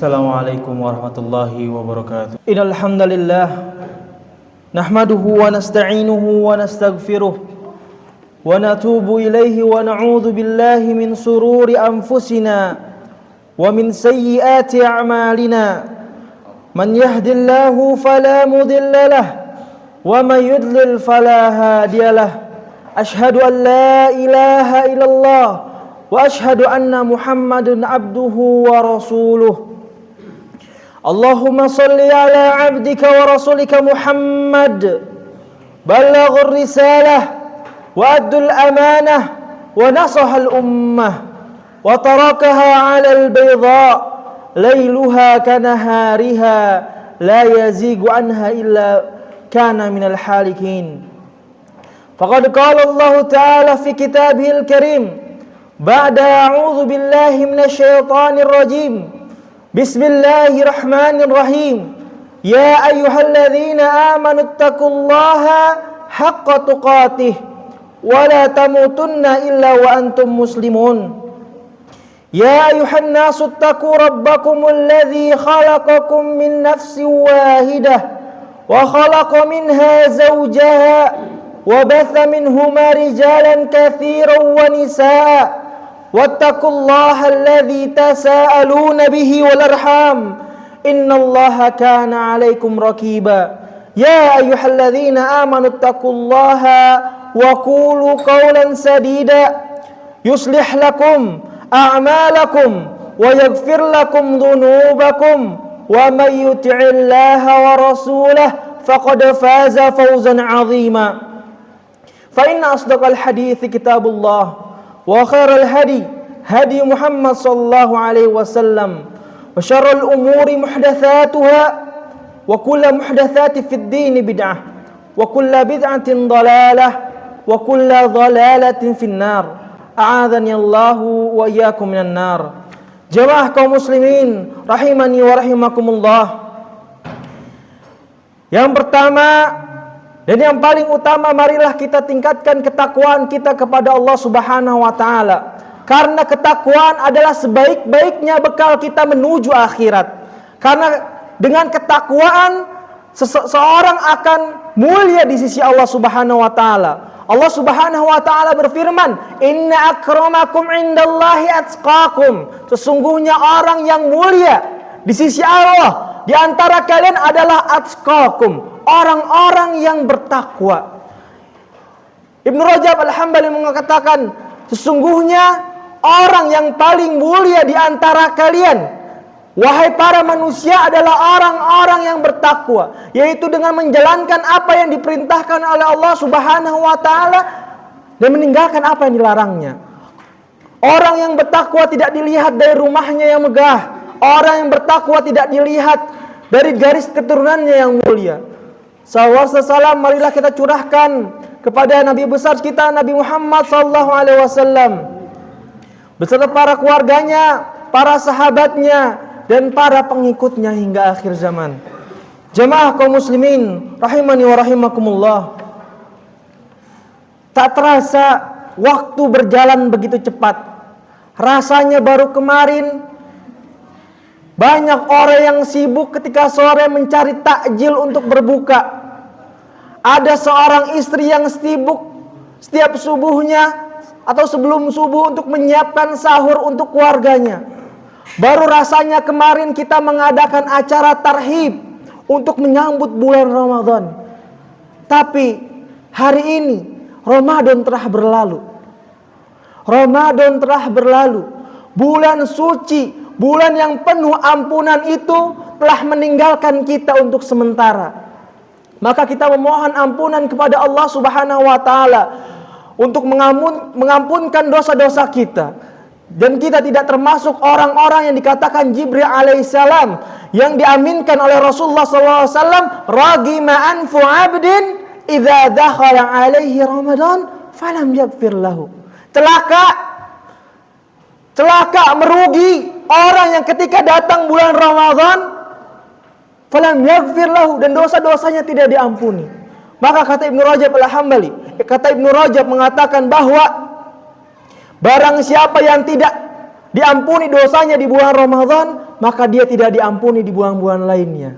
Assalamualaikum warahmatullahi wabarakatuh. Innal hamdalillah nahmaduhu wa nasta'inuhu wa nastaghfiruh wa natubu ilaihi wa na'udzu billahi min sururi anfusina wa min sayyiati a'malina. Man yahdihillahu fala mudilla lahu wa man yudlil fala hadiyalah. Ashhadu an la ilaha illallah wa ashhadu anna Muhammadan abduhu wa rasuluh. Allahumma salli ala abdika wa rasulika Muhammad ballaghur risalah wa addul amanah wa nasahal ummah wa tarakaha ala al-bayda layluha kanahariha la yazigu anha illa kana minal halikin. Faqad qala Allah ta'ala fi kitabihil karim ba'da a'udzu billahi minasyaitonir rajim. Bismillahirrahmanirrahim. Ya ayyuhalladzina amanu taqullaha haqqa tuqatih wa la tamutunna illa wa antum muslimun. Ya ayyuhan nasu taqu rabbakumul ladzi khalaqakum min nafsin wahidah wa khalaqa minha zawjaha wa batha minhuma rijalan katsiran wa nisaa. Wattaqullaha alladzi tasaaluna bihi wal arham innallaha kana 'alaikum raqiba. Ya ayyuhalladzina amanu taqullaha wa qulu qawlan sadida yuslih lakum a'malakum wa yaghfir lakum dhunubakum wa may yuti'illaha wa rasulahu faqad faza fawzan 'azima. Fa inna asdaqal hadithi kitabullah wa khairal hadi hadi Muhammad sallallahu alaihi wasallam wa syarrul umuri muhdatsatuha wa kullu muhdatsatin fid din bid'ah wa kullu bid'atin dhalalah wa kullu dhalalatin fin nar. A'adzani Allahu wa iyyakum minan nar. Jamaah kaum muslimin rahimani wa rahimakumullah. Yang pertama dan yang paling utama, marilah kita tingkatkan ketakwaan kita kepada Allah Subhanahu wa taala. Karena ketakwaan adalah sebaik-baiknya bekal kita menuju akhirat. Karena dengan ketakwaan seseorang akan mulia di sisi Allah Subhanahu wa taala. Allah Subhanahu wa taala berfirman, "Inna akramakum indallahi atqakum." Sesungguhnya orang yang mulia di sisi Allah di antara kalian adalah atqakum, orang-orang yang bertakwa. Ibnu Rajab Al-Hambali mengatakan, sesungguhnya orang yang paling mulia di antara kalian, wahai para manusia, adalah orang-orang yang bertakwa, yaitu dengan menjalankan apa yang diperintahkan oleh Allah Subhanahu wa taala dan meninggalkan apa yang dilarangnya. Orang yang bertakwa tidak dilihat dari rumahnya yang megah. Orang yang bertakwa tidak dilihat dari garis keturunannya yang mulia. Salam, marilah kita curahkan kepada Nabi besar kita, Nabi Muhammad sallallahu alaihi wasallam, beserta para keluarganya, para sahabatnya, dan para pengikutnya hingga akhir zaman. Jamaah kaum muslimin rahimani wa rahimakumullah. Tak terasa waktu berjalan begitu cepat. Rasanya baru kemarin banyak orang yang sibuk ketika sore mencari takjil untuk berbuka. Ada seorang istri yang sibuk setiap subuhnya atau sebelum subuh untuk menyiapkan sahur untuk keluarganya. Baru rasanya kemarin kita mengadakan acara tarhib untuk menyambut bulan Ramadan. Tapi hari ini Ramadan telah berlalu. Ramadan telah berlalu. Bulan suci, bulan yang penuh ampunan itu telah meninggalkan kita untuk sementara. Maka kita memohon ampunan kepada Allah Subhanahu wa taala untuk mengampunkan dosa-dosa kita. Dan kita tidak termasuk orang-orang yang dikatakan Jibril alaihissalam yang diaminkan oleh Rasulullah SAW, ragima anfu abdin idza dakhala alaihi Ramadan falam yaghfir lahu. Celaka merugi orang yang ketika datang bulan Ramadan falam yaghfir lahu, dan dosa-dosanya tidak diampuni. Maka kata Ibnu Rajab Al-Hambali, Ibnu Rajab mengatakan bahwa barang siapa yang tidak diampuni dosanya di bulan Ramadan, maka dia tidak diampuni di bulan-bulan lainnya.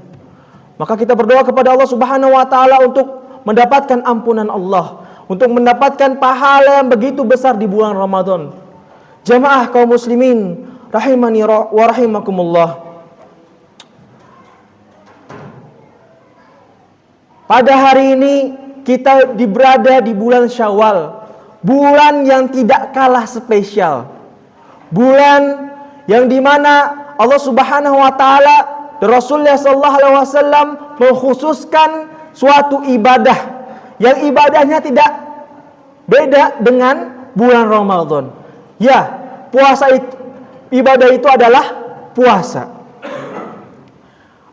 Maka kita berdoa kepada Allah Subhanahu wa taala untuk mendapatkan ampunan Allah, untuk mendapatkan pahala yang begitu besar di bulan Ramadan. Jamaah kaum muslimin rahimani wa rahimakumullah. Pada hari ini kita berada di bulan Syawal, bulan yang tidak kalah spesial. Bulan yang dimana Allah Subhanahu wa taala dan Rasulullah sallallahu alaihi wasallam mengkhususkan suatu ibadah yang ibadahnya tidak beda dengan bulan Ramadan. Ya, puasa itu, ibadah itu adalah puasa.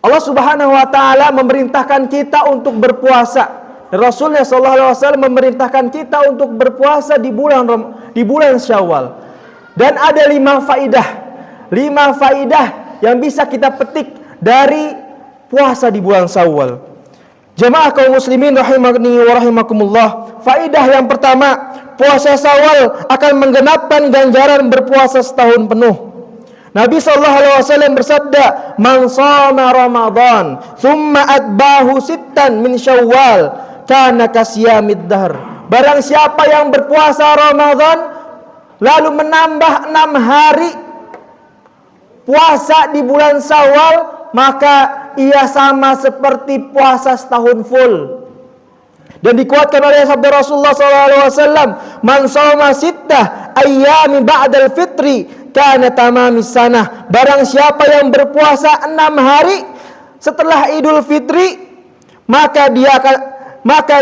Allah Subhanahu wa taala memerintahkan kita untuk berpuasa. Rasulullah sallallahu alaihi wasallam memerintahkan kita untuk berpuasa di bulan Syawal. Dan ada 5 faidah yang bisa kita petik dari puasa di bulan Syawal. Jemaah kaum muslimin rahimani wa rahimakumullah. Faidah yang pertama, puasa Syawal akan menggenapkan ganjaran berpuasa setahun penuh. Nabi sallallahu alaihi wasallam bersabda, "Man shama Ramadan, thumma atbahu sittan min Syawal, kana kasyamid dahr." Barang siapa yang berpuasa Ramadan lalu menambah 6 hari puasa di bulan Syawal, maka ia sama seperti puasa setahun full. Dan dikuatkan oleh sabda Rasulullah SAW, "Man shoma sittah ayyami ba'dal fitri kana tamamis sanah." Barang siapa yang berpuasa 6 hari setelah Idul Fitri, maka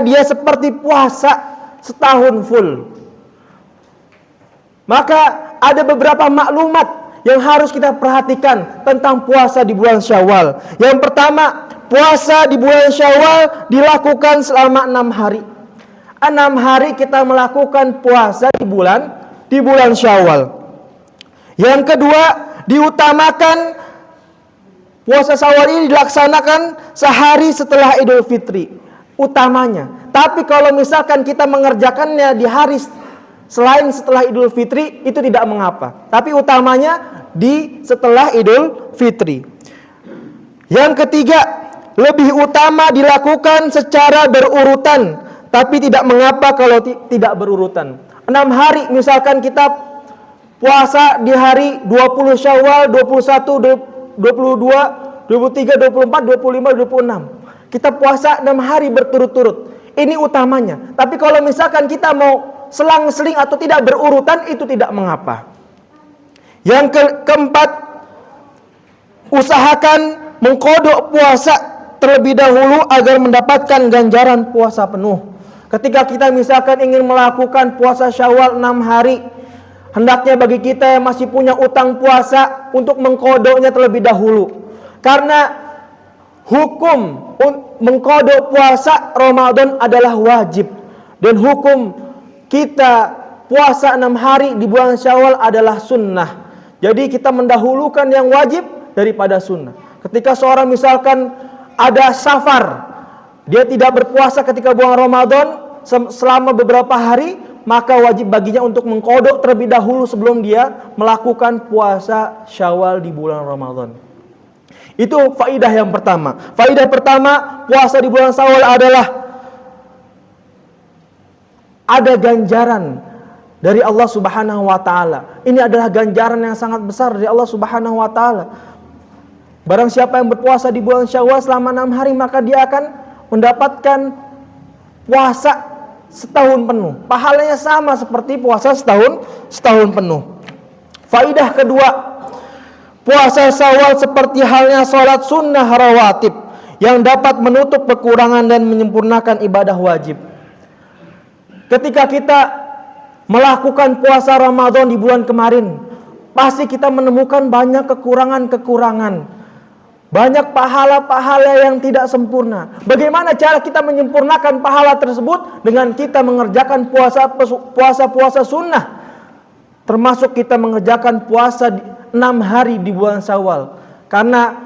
dia seperti puasa setahun full. Maka ada beberapa maklumat yang harus kita perhatikan tentang puasa di bulan Syawal. Yang pertama, puasa di bulan Syawal dilakukan selama 6 hari. 6 hari kita melakukan puasa di bulan Syawal. Yang kedua, diutamakan puasa Syawal ini dilaksanakan sehari setelah Idul Fitri. Utamanya. Tapi kalau misalkan kita mengerjakannya di hari selain setelah Idul Fitri, itu tidak mengapa. Tapi utamanya di setelah Idul Fitri. Yang ketiga, lebih utama dilakukan secara berurutan, tapi tidak mengapa kalau tidak berurutan. 6 hari misalkan kita puasa di hari 20 Syawal, 21, 22, 23, 24, 25, 26. Kita puasa 6 hari berturut-turut. Ini utamanya. Tapi kalau misalkan kita mau selang-seling atau tidak berurutan, itu tidak mengapa. Yang keempat, usahakan mengkodok puasa terlebih dahulu agar mendapatkan ganjaran puasa penuh. Ketika kita misalkan ingin melakukan puasa Syawal 6 hari, hendaknya bagi kita yang masih punya utang puasa untuk mengkodoknya terlebih dahulu. Karena hukum mengkodok puasa Ramadan adalah wajib. Dan hukum kita puasa 6 hari di bulan Syawal adalah sunnah. Jadi kita mendahulukan yang wajib daripada sunnah. Ketika seorang misalkan ada safar, dia tidak berpuasa ketika bulan Ramadan selama beberapa hari, maka wajib baginya untuk mengkodok terlebih dahulu sebelum dia melakukan puasa Syawal di bulan Ramadan. Itu faidah yang pertama. Faidah pertama, puasa di bulan Syawal adalah ada ganjaran dari Allah Subhanahu wa taala. Ini adalah ganjaran yang sangat besar dari Allah Subhanahu wa taala. Barang siapa yang berpuasa di bulan Syawal selama 6 hari, maka dia akan mendapatkan puasa setahun penuh. Pahalanya sama seperti puasa setahun penuh. Faidah kedua, puasa Syawal seperti halnya sholat sunnah rawatib yang dapat menutup kekurangan dan menyempurnakan ibadah wajib. Ketika kita melakukan puasa Ramadan di bulan kemarin, pasti kita menemukan banyak kekurangan-kekurangan. Banyak pahala-pahala yang tidak sempurna. Bagaimana cara kita menyempurnakan pahala tersebut? Dengan kita mengerjakan puasa sunnah. Termasuk kita mengerjakan puasa 6 hari di bulan Syawal. Karena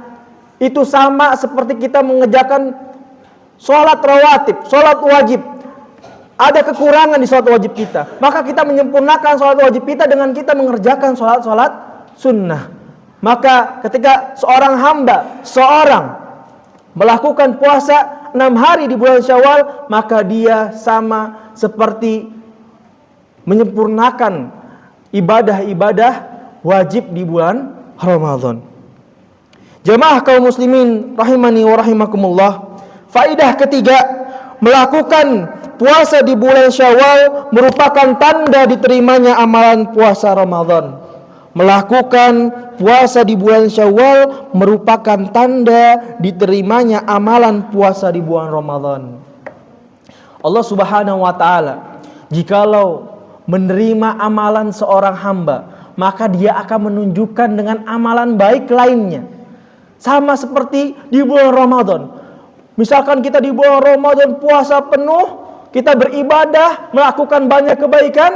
itu sama seperti kita mengerjakan sholat rawatib, sholat wajib. Ada kekurangan di sholat wajib kita, maka kita menyempurnakan sholat wajib kita dengan kita mengerjakan sholat sunnah. Maka ketika seorang melakukan puasa 6 hari di bulan Syawal, maka dia sama seperti menyempurnakan ibadah-ibadah wajib di bulan Ramadan. Jemaah kaum muslimin rahimani wa rahimakumullah. Faidah ketiga, melakukan puasa di bulan Syawal merupakan tanda diterimanya amalan puasa Ramadan. Melakukan puasa di bulan Syawal merupakan tanda diterimanya amalan puasa di bulan Ramadan. Allah Subhanahu wa taala jikalau menerima amalan seorang hamba, maka dia akan menunjukkan dengan amalan baik lainnya. Sama seperti di bulan Ramadan. Misalkan kita di bulan Ramadan puasa penuh, kita beribadah, melakukan banyak kebaikan,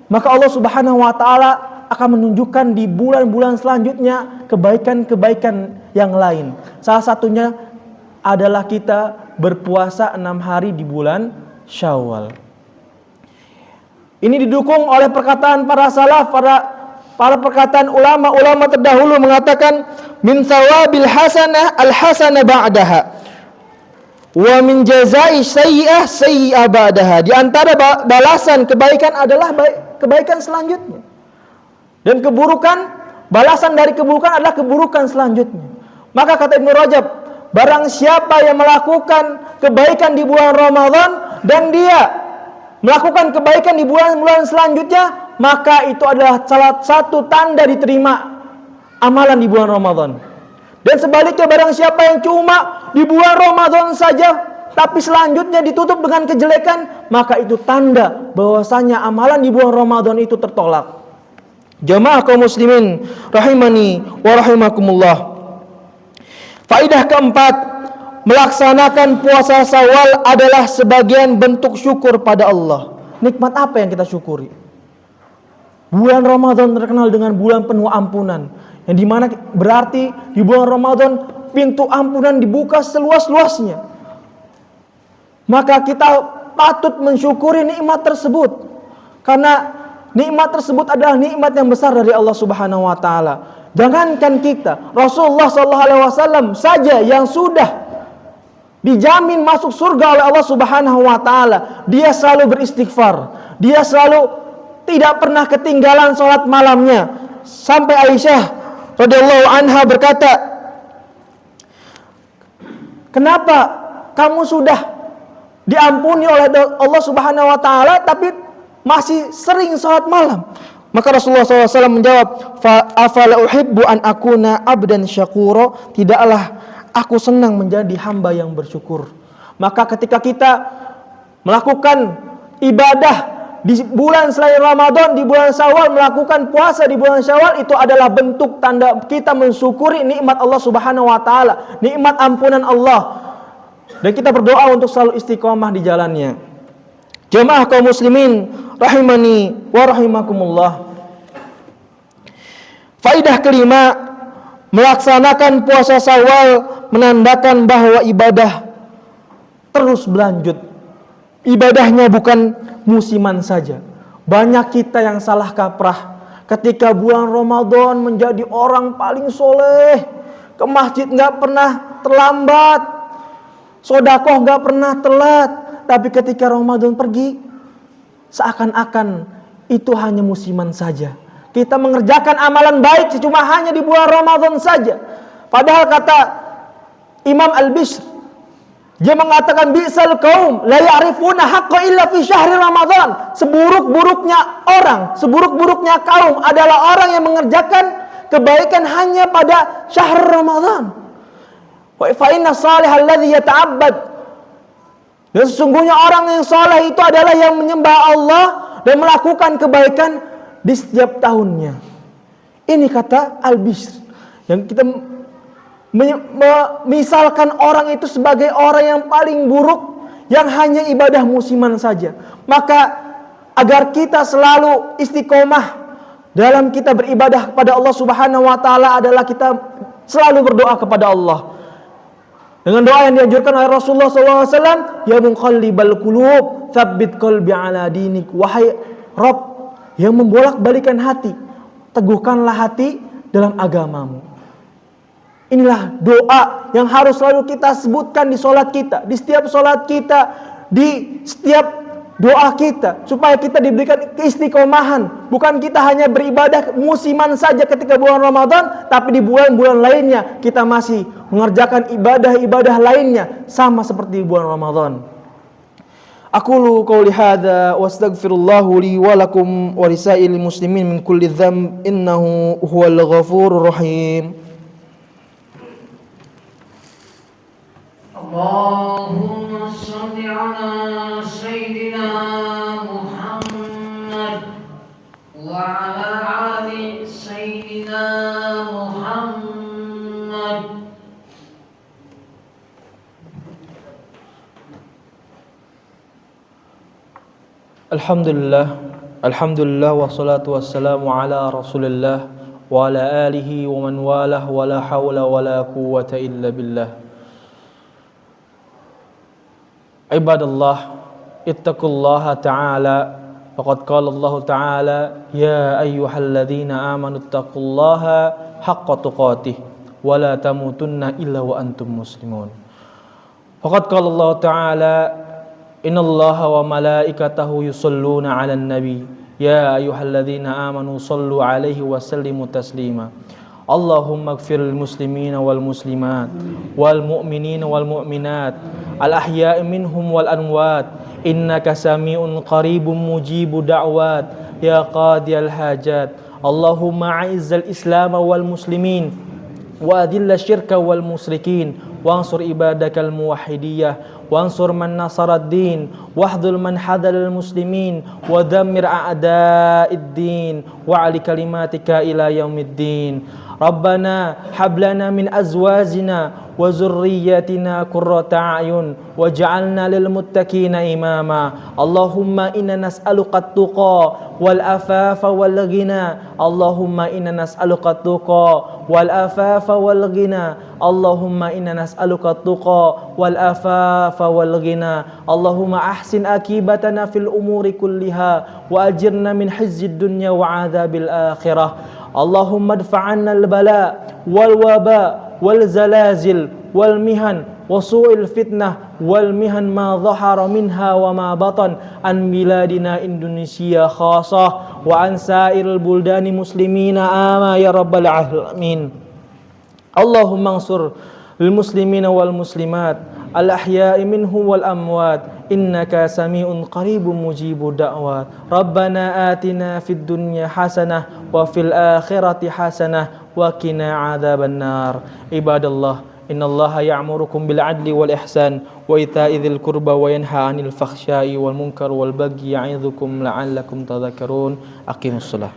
maka Allah Subhanahu wa taala akan menunjukkan di bulan-bulan selanjutnya kebaikan-kebaikan yang lain. Salah satunya adalah kita berpuasa 6 hari di bulan Syawal. Ini didukung oleh perkataan para salaf, para perkataan ulama terdahulu mengatakan min thawabil hasanah al-hasanah ba'daha wa min jazai sayyi'ah sayyi'ah ba'daha. Di antara balasan kebaikan adalah kebaikan selanjutnya. Dan keburukan, balasan dari keburukan adalah keburukan selanjutnya. Maka kata Ibnu Rajab, barang siapa yang melakukan kebaikan di bulan Ramadan dan dia melakukan kebaikan di bulan-bulan selanjutnya, maka itu adalah salah satu tanda diterima amalan di bulan Ramadan. Dan sebaliknya, barang siapa yang cuma di bulan Ramadan saja tapi selanjutnya ditutup dengan kejelekan, maka itu tanda bahwasanya amalan di bulan Ramadan itu tertolak. Jamaah kaum muslimin rahimani wa rahimakumullah. Faidah keempat, melaksanakan puasa Syawal adalah sebagian bentuk syukur pada Allah. Nikmat apa yang kita syukuri? Bulan Ramadan terkenal dengan bulan penuh ampunan, yang dimana berarti di bulan Ramadan pintu ampunan dibuka seluas-luasnya. Maka kita patut mensyukuri nikmat tersebut, karena nikmat tersebut adalah nikmat yang besar dari Allah Subhanahu wa taala. Jangankan kita, Rasulullah sallallahu alaihi wasallam saja yang sudah dijamin masuk surga oleh Allah Subhanahu wa taala, dia selalu beristighfar. Dia selalu tidak pernah ketinggalan salat malamnya. Sampai Aisyah radhiyallahu anha berkata, "Kenapa kamu sudah diampuni oleh Allah Subhanahu wa taala tapi masih sering salat malam?" Maka Rasulullah SAW menjawab, "Afala uhibbu an akuna abdan syakura?" Tidaklah aku senang menjadi hamba yang bersyukur. Maka ketika kita melakukan ibadah di bulan selain Ramadan, di bulan Syawal, melakukan puasa di bulan Syawal, itu adalah bentuk tanda kita mensyukuri nikmat Allah Subhanahu wa taala, nikmat ampunan Allah. Dan kita berdoa untuk selalu istiqomah di jalannya. Jemaah kaum muslimin rahimani wa rahimakumullah. Faidah kelima, melaksanakan puasa Syawal menandakan bahwa ibadah terus berlanjut. Ibadahnya bukan musiman saja. Banyak kita yang salah kaprah ketika bulan Ramadan menjadi orang paling soleh, ke masjid nggak pernah terlambat, sedekah nggak pernah telat. Tapi ketika Ramadan pergi, seakan-akan itu hanya musiman saja. Kita mengerjakan amalan baik cuma hanya di bulan Ramadan saja. Padahal kata Imam Al-Bishr, dia mengatakan bi'sal qaum la ya'rifuna haqqa illa fi syahri Ramadan. Seburuk-buruknya orang, seburuk-buruknya kaum adalah orang yang mengerjakan kebaikan hanya pada syahr Ramadan. Wa fa inna salihal ladzi yata'abbad. Dan sesungguhnya orang yang saleh itu adalah yang menyembah Allah dan melakukan kebaikan di setiap tahunnya. Ini kata Al-Bishr. Yang kita misalkan orang itu sebagai orang yang paling buruk, yang hanya ibadah musiman saja. Maka agar kita selalu istiqomah dalam kita beribadah kepada Allah Subhanahu wa taala adalah kita selalu berdoa kepada Allah. Dengan doa yang dianjurkan oleh Rasulullah SAW, ya muqallibal qulub, tsabbit qalbi ala dinik. Wahai Rabb yang membolak-balikan hati, teguhkanlah hati dalam agamamu. Inilah doa yang harus selalu kita sebutkan di sholat kita, di setiap sholat kita, di setiap doa kita, supaya kita diberikan keistiqomahan. Bukan kita hanya beribadah musiman saja ketika bulan Ramadan, tapi di bulan-bulan lainnya kita masih mengerjakan ibadah-ibadah lainnya sama seperti di bulan Ramadan. Aqulu qouli hadza wa astaghfirullahu li wa lakum wa lisairil muslimin min kulli dzamb innahu huwal ghafurur rahim. Allahumma shalli ala sayyidina Muhammad wa ala ali sayyidina Muhammad. Alhamdulillah wassalatu wassalamu ala Rasulillah wa ala alihi wa man walah wa la hawla wa la quwwata illa billah. Ibadallah, ittaqullaha ta'ala. Faqad qala Allah ta'ala, ya ayyuhalladzina amanu ittaqullaha haqqa tuqatih wa la tamutunna illa wa antum muslimun. Faqad qala Allah ta'ala, innallaha wa malaikatahu yusholluna 'alan nabi ya ayyuhalladzina amanu shallu 'alaihi wa sallimu taslima. Allahumma ighfiril muslimina wal muslimat wal mu'minina wal mu'minat al ahya'i minhum wal amwat innaka sami'un qaribun mujibu da'wat ya qadiyal hajat. Allahumma a'izzal islam wal muslimin wa adilla syirka wal musyrikin wansur ibadakal muwahhidiyah wansur man nasarad din wahdul man hadal muslimin wa dammir a'da'id din wa ali kalimatika ila yaumiddin. Rabbana hablana min azwajina wa zurriyyatina qurrata a'yun waj'alna lil muttaqina imama. Allahumma inna nas'aluka at-tuqa wal afafa wal ghina. Allahumma inna nas'aluka at-tuqa wal afafa wal ghina. Allahumma inna nas'aluka at-tuqa wal afafa wal ghina. Allahumma ahsin akibatana fil umuri kulliha wa ajirna min khizyid dunya wa 'adzabil akhirah. Allahumma adfa'anna al-bala wal waba wal zalazil wal mihan wa su'il fitnah wal mihan ma dhahara minha wa ma batan an biladina Indonesia khasah wa an sa'iril buldani muslimina ama ya rabbal alamin. Allahumma ansur lil muslimina wal muslimat al ahya'i minhum wal amwat innaka sami'un qaribun mujibu da'wat. Rabbana atina fid dunya hasanah wa fil akhirati hasanah wa qina adzabannar. Ibadallah, innallaha ya'murukum bil 'adli wal ihsan wa ita'i dzil qurba wa yanha 'anil fakhsya'i wal munkar wal bagyi ya'idzukum la'allakum tadhakkarun. Aqimussalah.